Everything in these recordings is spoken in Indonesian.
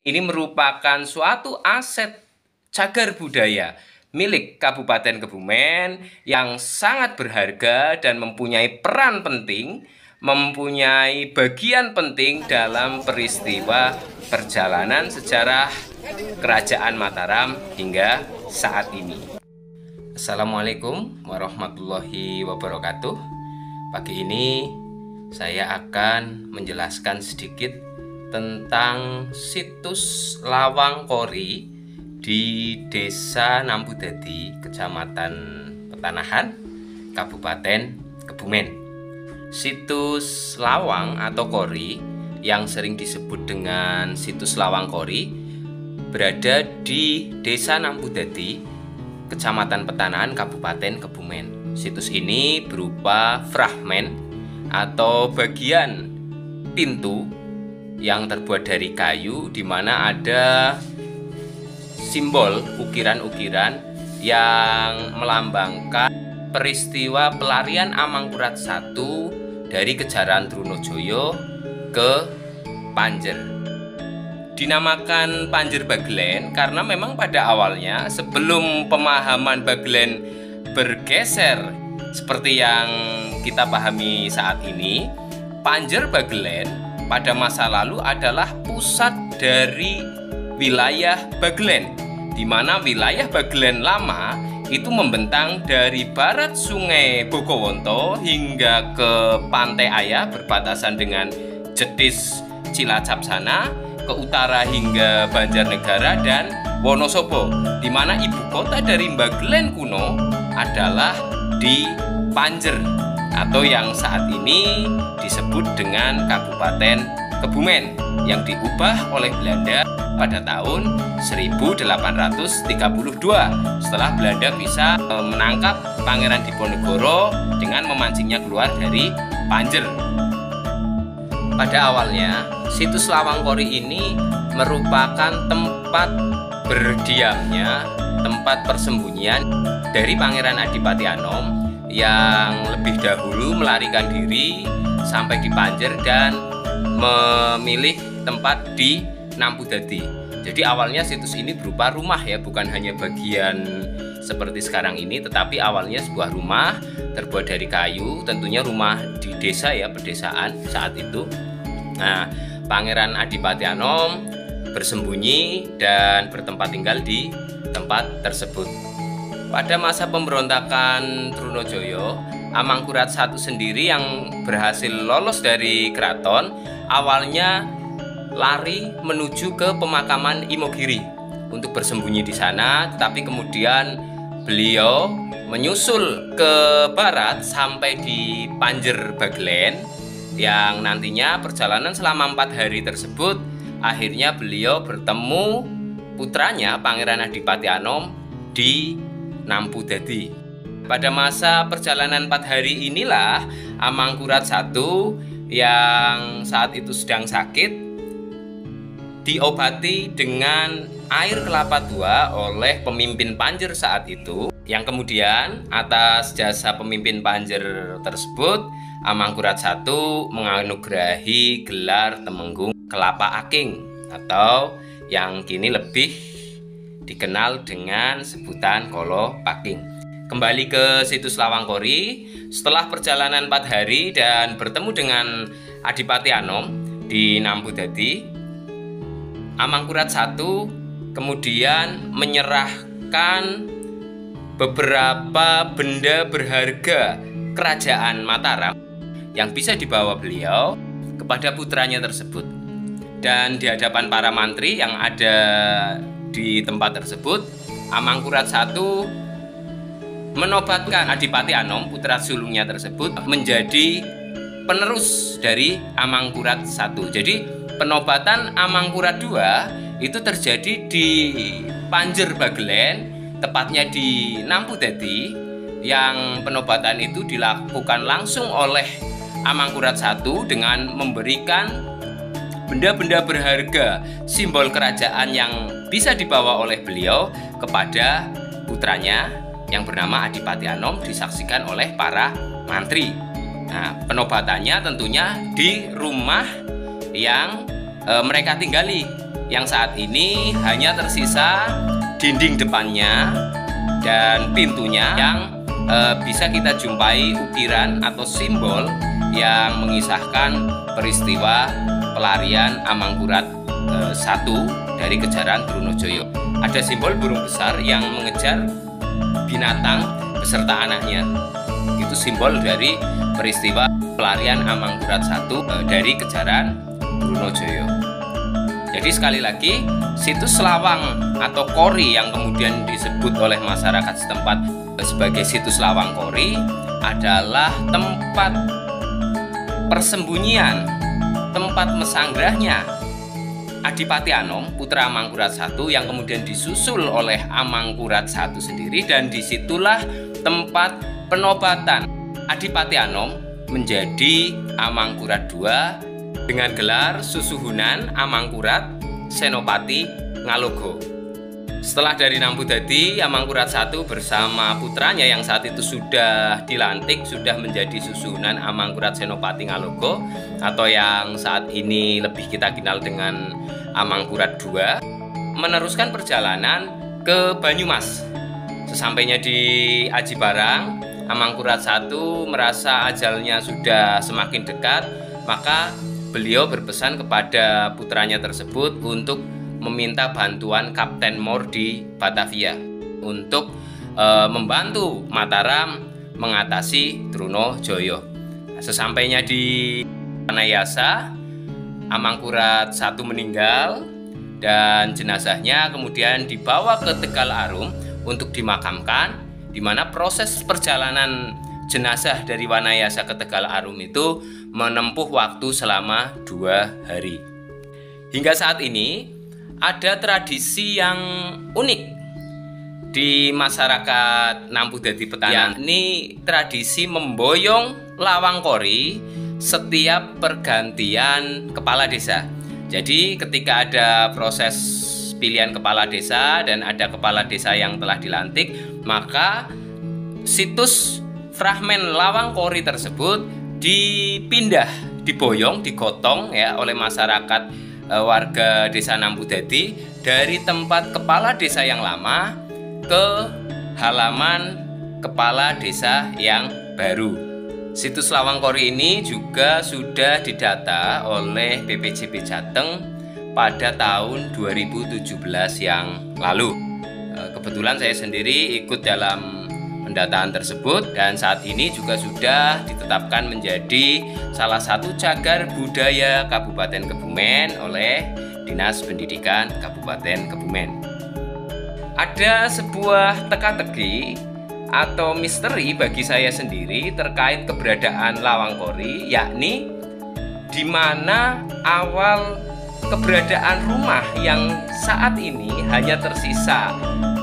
Ini merupakan suatu aset cagar budaya milik Kabupaten Kebumen yang sangat berharga dan mempunyai peran penting, mempunyai bagian penting dalam peristiwa perjalanan sejarah Kerajaan Mataram hingga saat ini. Assalamualaikum warahmatullahi wabarakatuh. Pagi ini saya akan menjelaskan sedikit tentang situs Lawang Kori di Desa Nampudadi, Kecamatan Petanahan, Kabupaten Kebumen. Situs Lawang atau Kori yang sering disebut dengan situs Lawang Kori berada di Desa Nampudadi, Kecamatan Petanahan, Kabupaten Kebumen. Situs ini berupa fragmen atau bagian pintu yang terbuat dari kayu, di mana ada simbol ukiran-ukiran yang melambangkan peristiwa pelarian Amangkurat I dari kejaran Trunojoyo ke Panjer. Dinamakan Panjer Bagelen karena memang pada awalnya, sebelum pemahaman Bagelen bergeser seperti yang kita pahami saat ini, Panjer Bagelen pada masa lalu adalah pusat dari wilayah Bagelen, di mana wilayah Bagelen lama itu membentang dari barat Sungai Bogowonto hingga ke Pantai Ayah berbatasan dengan Jetis Cilacap sana, ke utara hingga Banjarnegara dan Wonosobo, di mana ibu kota dari Bagelen kuno adalah di Panjer atau yang saat ini disebut dengan Kabupaten Kebumen, yang diubah oleh Belanda pada tahun 1832 setelah Belanda bisa menangkap Pangeran Diponegoro dengan memancingnya keluar dari Panjer. Pada awalnya, situs Lawang Kori ini merupakan tempat berdiamnya, tempat persembunyian dari Pangeran Adipati Anom yang lebih dahulu melarikan diri sampai di Panjer dan memilih tempat di Nampudadi. Jadi awalnya situs ini berupa rumah ya, bukan hanya bagian seperti sekarang ini, tetapi awalnya sebuah rumah terbuat dari kayu, tentunya rumah di desa ya, pedesaan saat itu. Nah, Pangeran Adipati Anom bersembunyi dan bertempat tinggal di tempat tersebut. Pada masa pemberontakan Trunojoyo, Amangkurat I sendiri yang berhasil lolos dari keraton awalnya lari menuju ke pemakaman Imogiri untuk bersembunyi di sana, tetapi kemudian beliau menyusul ke barat sampai di Panjer Bagelen, yang nantinya perjalanan selama 4 hari tersebut akhirnya beliau bertemu putranya Pangeran Adipati Anom di Nampudadi. Pada masa perjalanan 4 hari inilah Amangkurat I yang saat itu sedang sakit diobati dengan air kelapa tua oleh pemimpin Panjer saat itu, yang kemudian atas jasa pemimpin Panjer tersebut Amangkurat I menganugerahi gelar Temenggung Kelapa Aking atau yang kini lebih dikenal dengan sebutan Kolo Paking. Kembali ke situs Lawang Kori, setelah perjalanan 4 hari dan bertemu dengan Adipati Anom di Nampudadi, Amangkurat I kemudian menyerahkan beberapa benda berharga Kerajaan Mataram yang bisa dibawa beliau kepada putranya tersebut. Dan di hadapan para mantri yang ada di tempat tersebut, Amangkurat I menobatkan Adipati Anom, putra sulungnya tersebut, menjadi penerus dari Amangkurat I. Jadi penobatan Amangkurat II itu terjadi di Panjer Bagelen, tepatnya di Nampudadi, yang penobatan itu dilakukan langsung oleh Amangkurat I dengan memberikan benda-benda berharga simbol kerajaan yang bisa dibawa oleh beliau kepada putranya yang bernama Adipati Anom, disaksikan oleh para mantri. Nah, penobatannya tentunya di rumah yang mereka tinggali yang saat ini hanya tersisa dinding depannya dan pintunya yang bisa kita jumpai ukiran atau simbol yang mengisahkan peristiwa pelarian Amangkurat I dari kejaran Trunojoyo. Ada simbol burung besar yang mengejar binatang beserta anaknya. Itu simbol dari peristiwa pelarian Amangkurat I dari kejaran Trunojoyo. Jadi sekali lagi, situs Lawang atau Kori yang kemudian disebut oleh masyarakat setempat sebagai situs Lawang Kori adalah tempat persembunyian, tempat mesanggrahnya Adipati Anom, putra Amangkurat I yang kemudian disusul oleh Amangkurat I sendiri, dan disitulah tempat penobatan Adipati Anom menjadi Amangkurat II dengan gelar Susuhunan Amangkurat Senopati Ngalogo. Setelah dari Nampudadi, Amangkurat I bersama putranya yang saat itu sudah dilantik, sudah menjadi Susuhunan Amangkurat Senopati Ngalogo, atau yang saat ini lebih kita kenal dengan Amangkurat II, meneruskan perjalanan ke Banyumas. Sesampainya di Aji Barang, Amangkurat I merasa ajalnya sudah semakin dekat, maka beliau berpesan kepada putranya tersebut untuk meminta bantuan Kapten Mor di Batavia untuk membantu Mataram mengatasi Trunojoyo. Sesampainya di Wanayasa, Amangkurat I meninggal dan jenazahnya kemudian dibawa ke Tegal Arum untuk dimakamkan, di mana proses perjalanan jenazah dari Wanayasa ke Tegal Arum itu menempuh waktu selama 2 hari. Hingga saat ini ada tradisi yang unik di masyarakat Nampudadi Petanan, yakni tradisi memboyong Lawang Kori setiap pergantian kepala desa. Jadi ketika ada proses pilihan kepala desa dan ada kepala desa yang telah dilantik, maka situs fragmen Lawang Kori tersebut dipindah, diboyong, digotong ya oleh masyarakat warga desa Nampudadi dari tempat kepala desa yang lama ke halaman kepala desa yang baru. Situs Lawang Kori ini juga sudah didata oleh BPJB Jateng pada tahun 2017 yang lalu. Kebetulan saya sendiri ikut dalam pendataan tersebut dan saat ini juga sudah ditetapkan menjadi salah satu cagar budaya Kabupaten Kebumen oleh Dinas Pendidikan Kabupaten Kebumen. Ada sebuah teka-teki atau misteri bagi saya sendiri terkait keberadaan Lawang Kori, yakni di mana awal keberadaan rumah yang saat ini hanya tersisa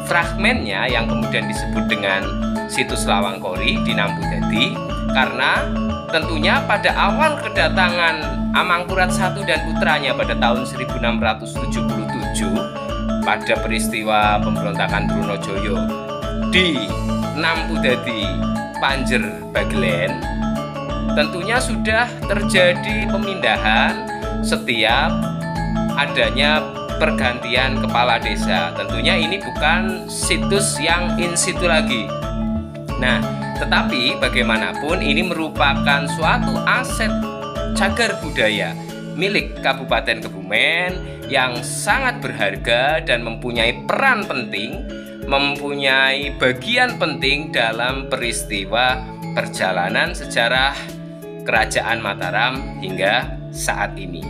fragmennya yang kemudian disebut dengan situs Lawang Kori di Nampudadi, karena tentunya pada awal kedatangan Amangkurat I dan putranya pada tahun 1677 pada peristiwa pemberontakan Trunojoyo di Nampudadi Panjer Bagelen, tentunya sudah terjadi pemindahan setiap adanya pergantian kepala desa. Tentunya ini bukan situs yang in situ lagi. Nah, tetapi bagaimanapun ini merupakan suatu aset cagar budaya milik Kabupaten Kebumen yang sangat berharga dan mempunyai peran penting, mempunyai bagian penting dalam peristiwa perjalanan sejarah Kerajaan Mataram hingga saat ini.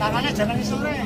Tangannya jangan sore.